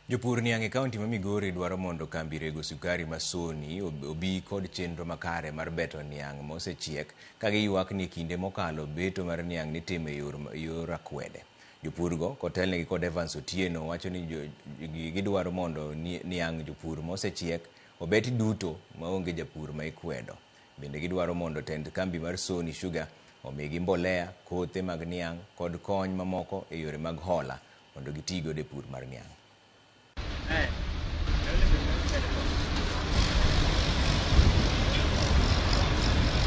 Jopur niang e kaunti ma Migori dwaro mondo kambi rego sukari ma Sony obi kod chenro makare mar beto niang mosechiek ka giywak ni kinde mokalo beto mar niang nitimo e yor akwede. Jopurgo kotelnegi kod Evans Otieno wacho ni gidwaro mondo niang jopur mosechiek obeti duto maonge japur ma ikwedo. Bende gidwaro mondo tend kambi mar Sony Sugar omigi mbolea, kothe mag niang kod kony mamoko e yore mag hola mondo gitigo e pur mar niang.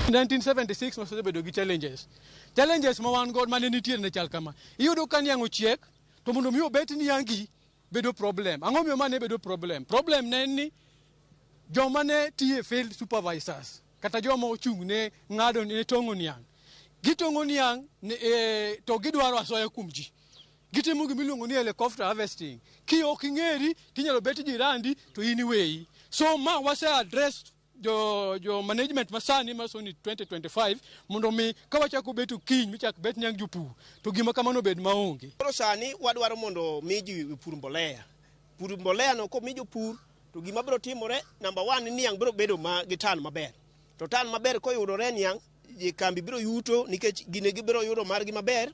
1976 wasebedo gi challenges ma wan god mane nitie ne chal kama. Iyudo ka niang ochiek to mondo mi obet niangi bedo problem. Ang'o miyo mane bedo problem? Problem ne ni joma ne tiye field supervisors kata joma ochung' ne ng'ado ne tong'o niang. Gitong'o niang to gidwaro asoya kuom ji. Gitimo gimiluongo ni helicopter harvesting. Ki ok ing'eri tinyalo bet jirandi to in iweyi. So ma wase address jo management masani ma Sony 2025 mondo mi ka wachako beto kiny michak bet niang jopur to gima kamano bed maonge. Koro sani wadwaro mondo mi ji pur mbolea. Pur mbolea no ko mi jopur to gima biro timore number 1 niang biro bedo gi tan maber. To tan maber koyudore niang kambi biro yuto nikech gine gibiro yudo margi maber.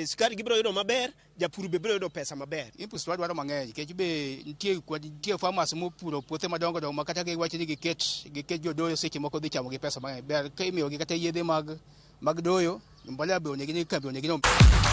Sukari gibiro yudo maber, japur be biro yudo pesa maber. Inputs wadwaro mang'eny nikech be nitie farmers mopuro puothe madongo dongo ma kata giwacho ni giket jodoyo seche moko dhi chamo gi pesa mang'eny. Ber ka imiyogi kata yedhe mag doyo, mbolea be onegi ni kambi onegi